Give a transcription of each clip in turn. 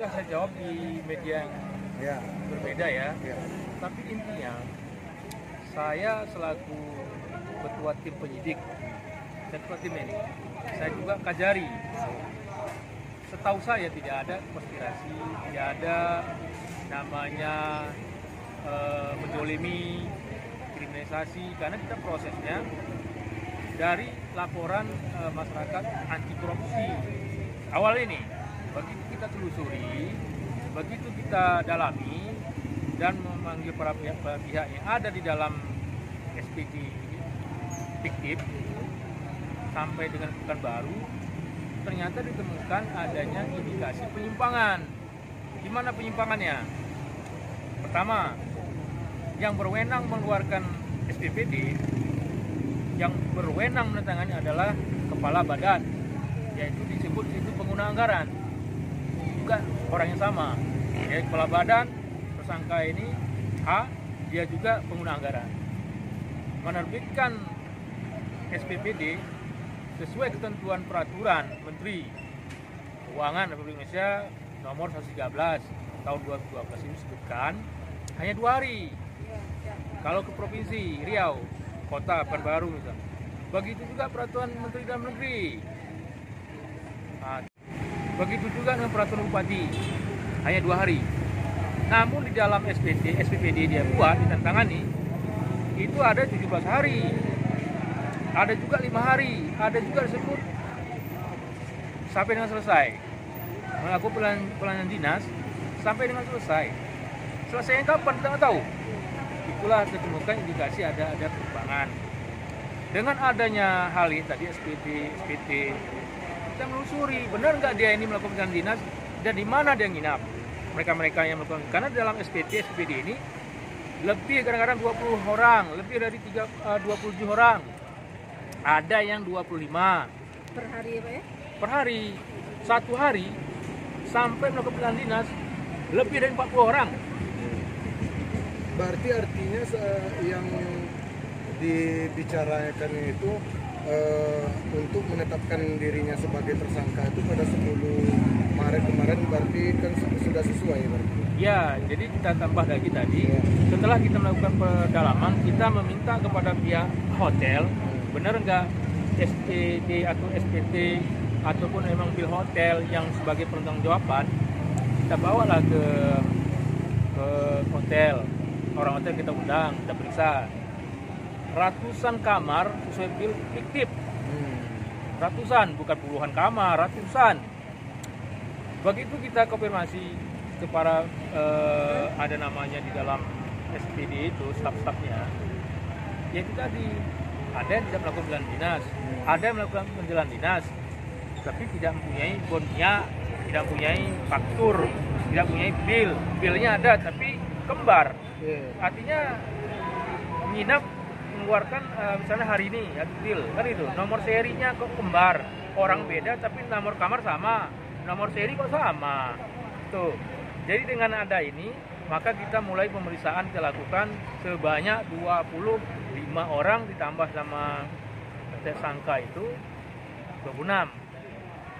Saya jawab di media yang berbeda ya. Tapi intinya saya selaku ketua tim penyidik dan ketua tim ini, saya juga kajari. Setahu saya tidak ada konspirasi, tidak ada namanya mendolimi, kriminalisasi, karena kita prosesnya dari laporan masyarakat anti korupsi awal ini. Begitu kita telusuri, begitu kita dalami dan memanggil para pihak yang ada di dalam SPD fiktif sampai dengan Pekanbaru, ternyata ditemukan adanya indikasi penyimpangan. Di mana penyimpangannya? Pertama, yang berwenang mengeluarkan SPPD, yang berwenang menandatangani adalah kepala badan, yaitu disebut itu pengguna anggaran. Juga orang yang sama, yaitu kepala badan, tersangka ini H, dia juga pengguna anggaran. Menerbitkan SPPD sesuai ketentuan peraturan Menteri Keuangan Republik Indonesia nomor 113 tahun 2012 ini disebutkan hanya 2 hari. Kalau ke provinsi Riau, kota Pekanbaru misalnya, begitu juga peraturan Menteri Dalam Negeri. Nah, begitu juga dengan peraturan Bupati, hanya 2 hari. Namun di dalam SPPD dia buat, ditantangani, itu ada 17 hari. Ada juga 5 hari, ada juga disebut sampai dengan selesai. Melakukan pelayanan dinas sampai dengan selesai. Selesainya kapan kita nggak tahu. Itulah ditemukan indikasi ada penyimpangan. Dengan adanya hal ini tadi SPT, kita menelusuri benar nggak dia ini melakukan pelayanan dinas dan di mana dia nginap. Mereka yang melakukan, karena dalam SPD ini lebih kadang-kadang 20 orang, lebih dari 27 orang. Ada yang 25 per hari ya Pak ya? Per hari, 1 hari sampai melakukan pelayanan dinas lebih dari 40 orang. Berarti artinya yang dibicarakan itu untuk menetapkan dirinya sebagai tersangka itu pada 10 Maret kemarin berarti kan sudah sesuai berarti? Ya, jadi kita tambah lagi tadi, setelah kita melakukan pendalaman, kita meminta kepada pihak hotel, benar nggak SPD atau SPT ataupun emang bil hotel yang sebagai pertanggungjawaban, kita bawalah ke hotel. Orang hotel kita undang, kita periksa. Ratusan kamar sesuai bil fiktif. Ratusan, bukan puluhan kamar, ratusan. Begitu kita konfirmasi kepada ada namanya di dalam SPD itu, staf-stafnya, ya itu tadi, ada yang tidak melakukan pelayanan dinas, ada yang melakukan pelayanan dinas, tapi tidak mempunyai bonnya, tidak mempunyai faktur, tidak mempunyai bilnya ada, tapi kembar. Artinya nginap mengeluarkan misalnya hari ini ya bil kan itu, nomor serinya kok kembar, orang beda tapi nomor kamar sama, nomor seri kok sama tuh. Jadi dengan ada ini maka kita mulai pemeriksaan, kita lakukan sebanyak 25 orang ditambah sama tersangka itu 26.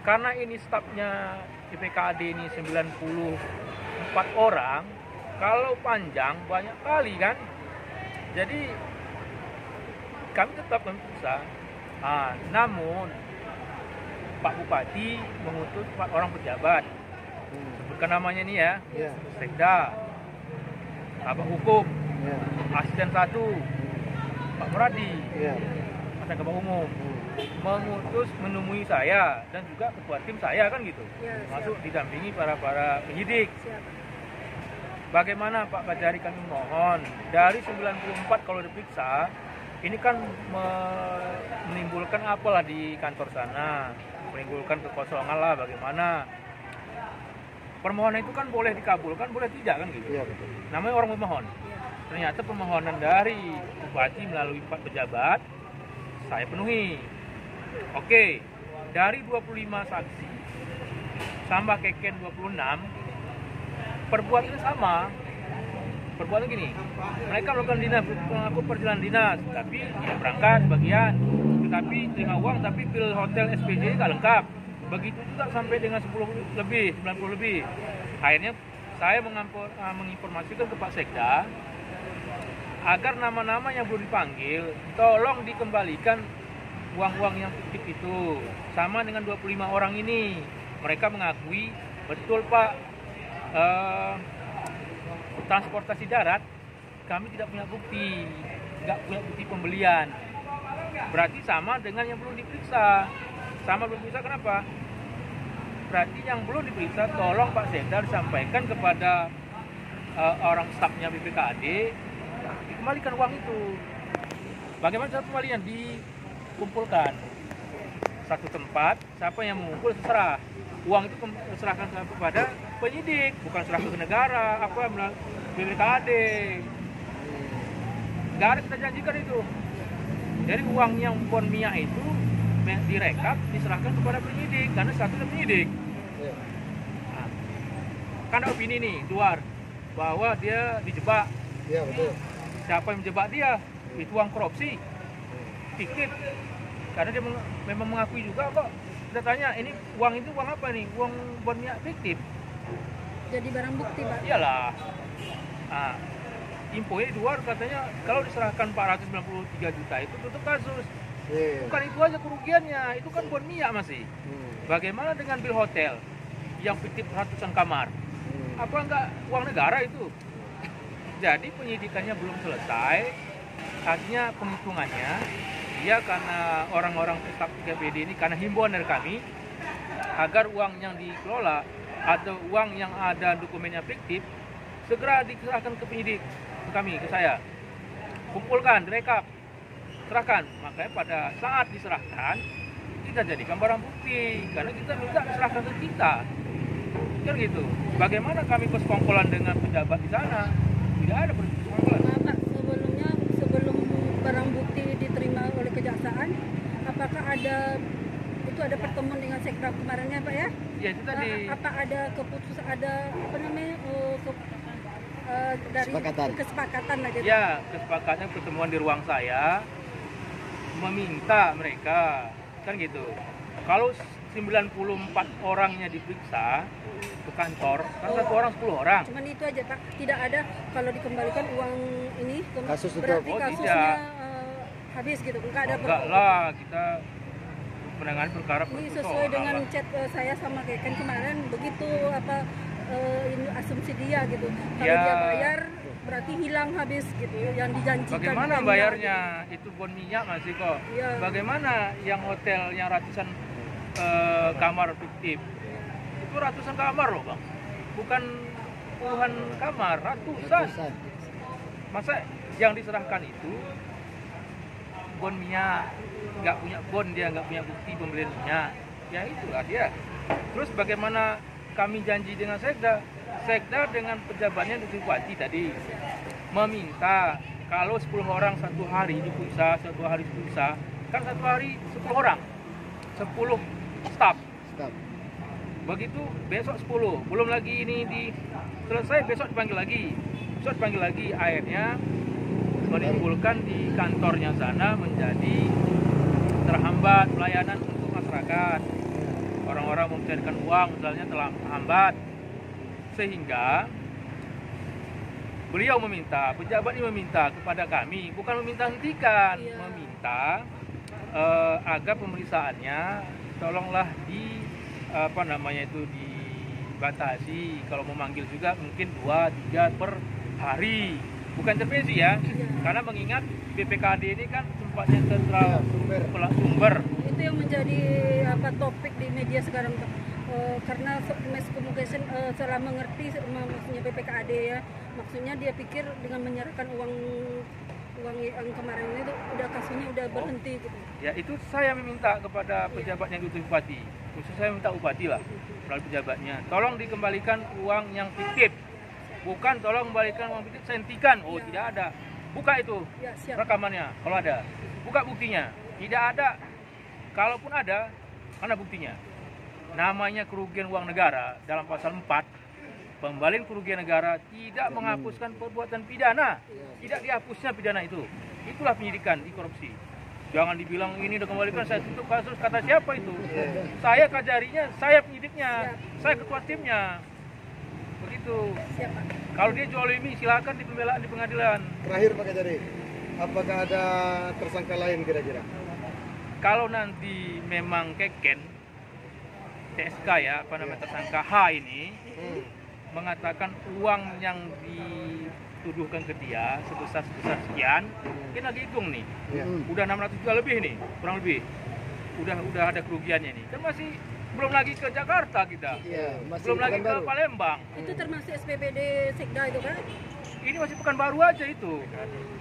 Karena ini stafnya IPKAD ini 94 orang, kalau panjang banyak kali kan, jadi kami tetap memeriksa. Namun Pak Bupati mengutus 4 orang pejabat, sebutkan namanya nih ya, Sekda, Kabak Hukum, Asisten 1, Pak Muradi, Asisten Kabak Umum, mengutus menemui saya dan juga ketua tim saya kan gitu, masuk didampingi para penyidik. Bagaimana Pak Kajari, kami mohon dari 94 kalau diperiksa ini kan menimbulkan apalah di kantor sana, menimbulkan kekosongan lah, bagaimana. Permohonan itu kan boleh dikabulkan, boleh tidak kan gitu. Iya, betul. Namanya orang memohon. Ternyata permohonan dari Bupati melalui 4 pejabat saya penuhi. Oke, dari 25 saksi tambah Keken 26, perbuatannya sama. Perbuatan gini, mereka melakukan perjalanan dinas, tapi tidak berangkat sebagian, tetapi terima uang, tapi bil hotel SPJ nggak lengkap. Begitu juga sampai dengan 10 lebih, 90 lebih. Akhirnya saya menginformasikan ke Pak Sekda agar nama-nama yang belum dipanggil tolong dikembalikan uang-uang yang fiktif itu. Sama dengan 25 orang ini. Mereka mengakui, betul Pak, transportasi darat kami tidak punya bukti, nggak punya bukti pembelian. Berarti sama dengan yang belum diperiksa. Sama belum diperiksa kenapa? Berarti yang belum diperiksa tolong Pak Sekda disampaikan kepada orang stafnya BPKAD dikembalikan uang itu. Bagaimana cara pengembalian? Dikumpulkan satu tempat, siapa yang mengumpul terserah. Uang itu diserahkan kepada penyidik, bukan serah ke negara, BPKAD. Nggak ada kita janjikan itu. Jadi uang yang bon minyak itu direkap, diserahkan kepada penyidik, karena statusnya penyidik. Nah, kan ada opini nih, luar, bahwa dia dijebak. Iya, betul. Siapa yang menjebak dia? Itu uang korupsi, fiktif. Karena dia memang mengakui juga kok. Kita tanya, ini uang itu uang apa nih? Uang bon minyak fiktif. Jadi barang bukti, Pak. Iyalah. Nah, infonya di luar katanya kalau diserahkan 493 juta itu tutup kasus. Bukan itu aja kerugiannya, itu kan bon minyak masih. Bagaimana dengan bil hotel yang fiktif ratusan kamar? Apa enggak uang negara itu? Jadi penyidikannya belum selesai, artinya penghitungannya dia karena orang-orang staf 3PD ini karena himbauan dari kami agar uang yang dikelola atau uang yang ada dokumennya fiktif segera diserahkan ke penyidik, ke kami, ke saya. Kumpulkan, direkap, serahkan. Makanya pada saat diserahkan kita jadikan barang bukti karena kita minta diserahkan ke kita. Kan gitu. Bagaimana kami bersekongkolan dengan pejabat di sana? Tidak ada persekongkolan. Pak, sebelum barang bukti diterima oleh kejaksaan, apakah ada pertemuan dengan Sekda kemarinnya, Pak ya? Ya itu tadi. Apa ada keputusan, ada apa namanya dari kesepakatan lah gitu? Ya, kesepakatan pertemuan di ruang saya meminta mereka kan gitu. Kalau 94 orangnya diperiksa ke kantor, kan satu orang 10 orang. Cuman itu aja Pak, tidak ada kalau dikembalikan uang ini Kasus itu. berarti Oh, kasusnya tidak. Habis gitu, enggak ada. Enggak lah, kita menangani perkara Ini persoalan sesuai dengan lah. chat saya sama kayak kan kemarin begitu ini asumsi dia gitu. Kalau Ya. dia bayar berarti hilang habis gitu yang dijanjikan. Bagaimana dia bayarnya? Itu bon minyak masih kok. Iya. Bagaimana yang hotel yang ratusan kamar fiktif? Itu ratusan kamar loh bang, bukan puluhan kamar, ratusan. Masa yang diserahkan itu bon minyak, nggak punya bon, dia nggak punya bukti pembelian minyak, ya itulah dia. Terus bagaimana kami janji dengan Sekda dengan pejabatnya di Bupati tadi meminta kalau 10 orang satu hari diperiksa, kan satu hari 10 orang, 10 staf. Begitu besok 10, belum lagi ini selesai, besok dipanggil lagi, akhirnya menimbulkan di kantornya sana menjadi terhambat pelayanan untuk masyarakat. Orang-orang mencarikan uang misalnya telah terhambat, sehingga beliau meminta, pejabat ini meminta kepada kami, bukan meminta hentikan, meminta agar pemeriksaannya tolonglah dibatasi. Kalau memanggil juga mungkin 2-3 per hari, bukan intervensi ya, karena mengingat BPKAD ini kan tempatnya sentral sumber. Itu yang menjadi topik di media sekarang Pak. Karena mass communication salah mengerti maksudnya BPKAD ya, maksudnya dia pikir dengan menyerahkan uang yang kemarin itu udah kasusnya udah berhenti gitu. Ya itu saya meminta kepada pejabat yang diutus bupati, khusus saya minta bupati lah melalui pejabatnya, tolong dikembalikan uang yang fiktif, bukan tolong kembalikan uang fiktif sentikan. Oh tidak ada, buka itu rekamannya kalau ada, buka buktinya, tidak ada. Kalaupun ada, mana buktinya? Namanya kerugian uang negara dalam pasal 4 pembalian kerugian negara tidak menghapuskan perbuatan pidana, tidak dihapusnya pidana itu. Itulah penyidikan di korupsi. Jangan dibilang ini udah kembalikan, saya tutup kasus. Kata siapa itu? Saya kajarinya, saya penyidiknya, saya ketua timnya. Begitu. Siapa? Kalau dia jolimi, silakan di pembelaan di pengadilan. Terakhir Pak Kajari, apakah ada tersangka lain kira-kira? Kalau nanti memang Keken, TSK ya, apa namanya tersangka H ini, mengatakan uang yang dituduhkan ke dia sebesar sekian, kita lagi hitung nih, udah 600 juta lebih nih, kurang lebih, udah ada kerugiannya nih, kan masih belum lagi ke Jakarta kita, belum lagi ke Palembang. Itu termasuk SPPD Sekda itu kan? Ini masih Pekanbaru aja itu,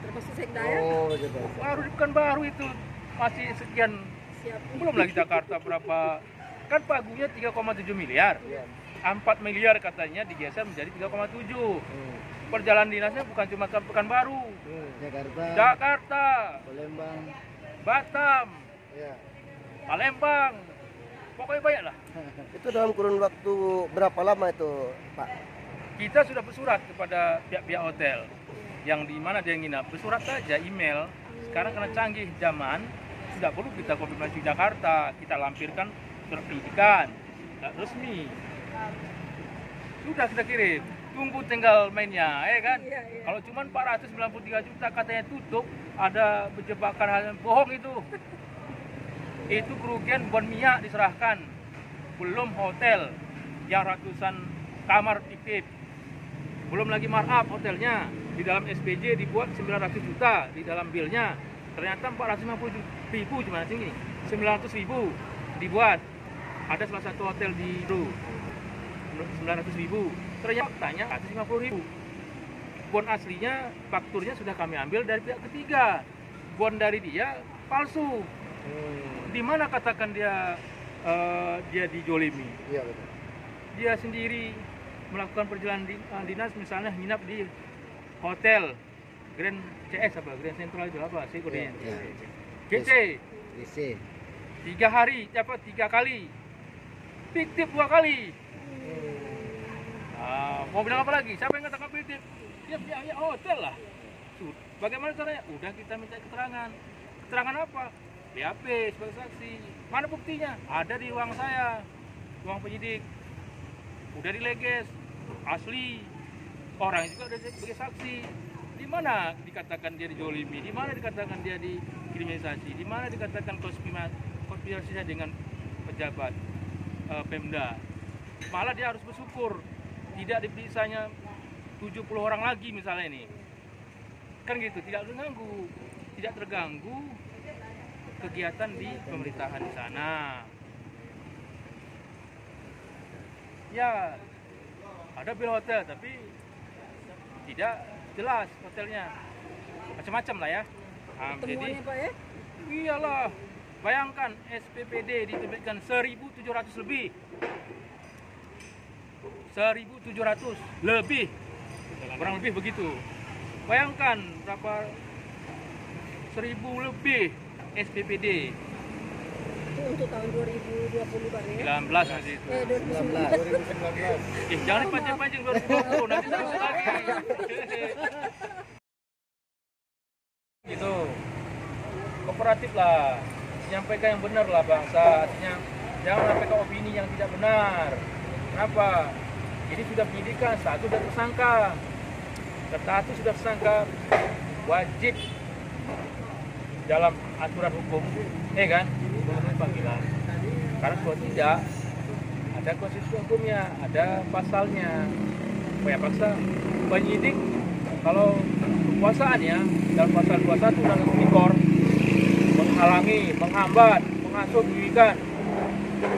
Termasuk Sekda ya? Oh, gitu. baru di Pekanbaru itu masih sekian, Siap. belum lagi Jakarta berapa, kan pagunya 3,7 miliar. 4 miliar katanya digeser menjadi 3,7. Perjalanan dinasnya bukan cuma ke Pekanbaru, Jakarta, Palembang. Batam, Ya. Palembang, pokoknya banyak lah. Itu dalam kurun waktu berapa lama itu, Pak? Kita sudah bersurat kepada pihak-pihak hotel yang di mana dia nginap, bersurat saja, email. Sekarang karena canggih zaman, tidak perlu kita konfirmasi Jakarta, kita lampirkan surat penyidikan, resmi. Sudah kita kirim, tunggu tinggal mainnya, ya kan? Iya. Kalau cuma 493 juta katanya tutup, ada berjebakan hal yang bohong itu. Itu kerugian bon minyak diserahkan, belum hotel yang ratusan kamar fiktif, belum lagi markup hotelnya. Di dalam SPJ dibuat 900 juta, di dalam bilnya ternyata 450 ribu cuma sini, 900 ribu dibuat. Ada salah satu hotel di itu 900 ribu, ternyata tanya 150 ribu. Bon aslinya, fakturnya sudah kami ambil dari pihak ketiga. Bon dari dia palsu. Di mana katakan dia dijolimi? Iya, betul. Dia sendiri melakukan perjalanan dinas, misalnya nginap di hotel Grand CS apa? Grand Central itu apa sih kodenya? GC. 3 hari, 3 kali. Fiktif 2 kali. Mau bilang apa lagi? Siapa yang katakan fiktif? Dia pihaknya hotel lah. Bagaimana caranya? Udah kita minta keterangan. Keterangan apa? BAP sebagai saksi. Mana buktinya? Ada di uang saya, uang penyidik. Udah dileges, asli. Orang juga udah sebagai saksi. Di mana dikatakan dia dijolimi? Di mana dikatakan dia dikriminalisasi? Di mana dikatakan konspirasinya dengan pejabat Pemda? Malah dia harus bersyukur tidak diperiksanya 70 orang lagi misalnya ini. Kan gitu, tidak terganggu kegiatan di pemerintahan di sana. Ya, ada bil hotel tapi tidak jelas hotelnya. Macam-macam lah ya. Temuannya Pak ya? Iyalah. Bayangkan SPPD diterbitkan 1.700 lebih. 1.700 lebih. Kurang lebih begitu. Bayangkan berapa 1.000 lebih SPPD. Itu untuk tahun 2020 Pak ya? 19 nanti itu. 2019. Jangan dipanjang-panjang 2020 nanti terus lagi. Gitu. Kooperatif lah. Menyampaikan yang benar lah bangsa. Artinya jangan menyampaikan opini yang tidak benar. Kenapa? Ini sudah penyidikan, satu sudah tersangka. Satu sudah tersangka, wajib dalam aturan hukum, kan? Memenuhi panggilan. Karena kalau tidak, ada konstitusi hukumnya, ada pasalnya. Supaya paksa penyidik kalau kekuasaan ya, dalam pasal 21 Undang-Undang Tipikor, menghalangi, menghambat, mengasuh, menyembunyikan,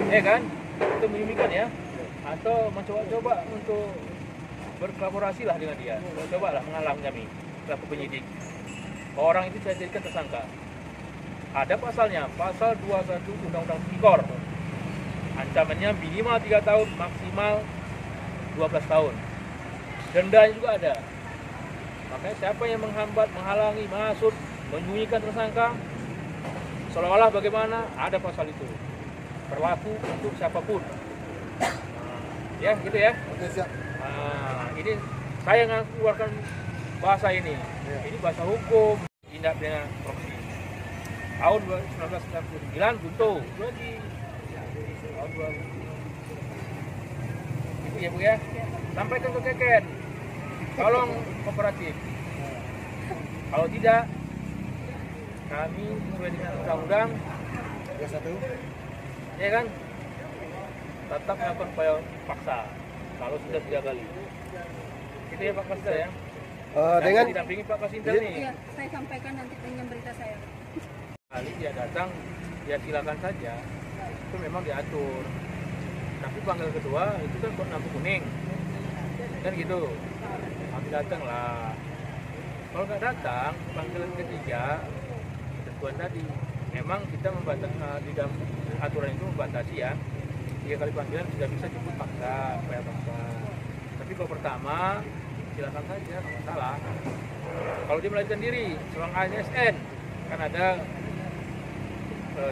kan? Itu menyembunyikan ya, atau mencoba-coba untuk berkolaborasi lah dengan dia, coba lah menghalang kami selaku penyidik. Orang itu saya jadikan tersangka. Ada pasalnya, pasal 21 Undang-Undang Tipikor. Ancamannya minimal 3 tahun, maksimal 12 tahun. Dendanya juga ada. Makanya siapa yang menghambat, menghalangi, menghasut, menyembunyikan tersangka, seolah-olah bagaimana ada pasal itu. Berlaku untuk siapapun. Ya, gitu ya. Oke, siap. Ini saya mengeluarkan bahasa ini. Ini bahasa hukum, tindak pidana korupsi. tahun 1999 buntu lagi tahun 2000 itu ya Bu ya, sampaikan ke Keken, tolong kooperatif, kalau tidak kami sesuai dengan undang-undang 21. ya kan tetap melakukan upaya paksa kalau sudah 3 kali itu ya Pak Kasda ya. Dengan didampingi Pak Kasintel nih. Iya, saya sampaikan nanti dengan berita saya. Kali dia datang, ya silakan saja. Itu memang diatur. Tapi panggilan kedua itu kan kok lampu kuning, kan gitu. Kami datang lah. Kalau nggak datang, panggilan ketiga ketentuan tadi. Memang kita membatasi di dalam aturan itu membatasi ya. 3 kali panggilan sudah bisa dipaksa, upaya paksa. Tapi kalau pertama silakan saja, nggak masalah. Kalau dia melarikan diri, seorang ASN kan ada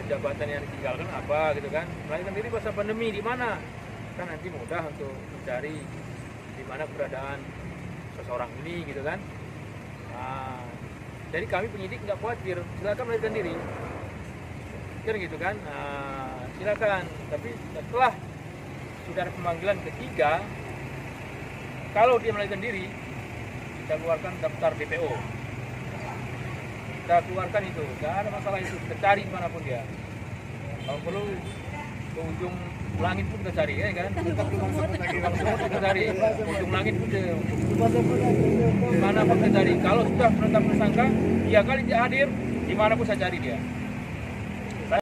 jabatan yang ditinggalkan apa gitu kan, melarikan diri masa pandemi di mana, kan nanti mudah untuk mencari di mana keberadaan seseorang ini gitu kan. Nah, jadi kami penyidik nggak khawatir, silakan melarikan diri, kan gitu kan. Nah, silakan. Tapi setelah sudah ada pemanggilan ketiga, kalau dia melarikan diri, kita keluarkan daftar DPO. Kita keluarkan itu, nggak ada masalah itu. Kita cari dimanapun dia. Kalau perlu ke ujung langit pun kita cari, ya kan? Kita cari ujung langit pun dia. Dimanapun kita cari. Kalau sudah menetap tersangka, 3 kali dia hadir, dimanapun saya cari dia.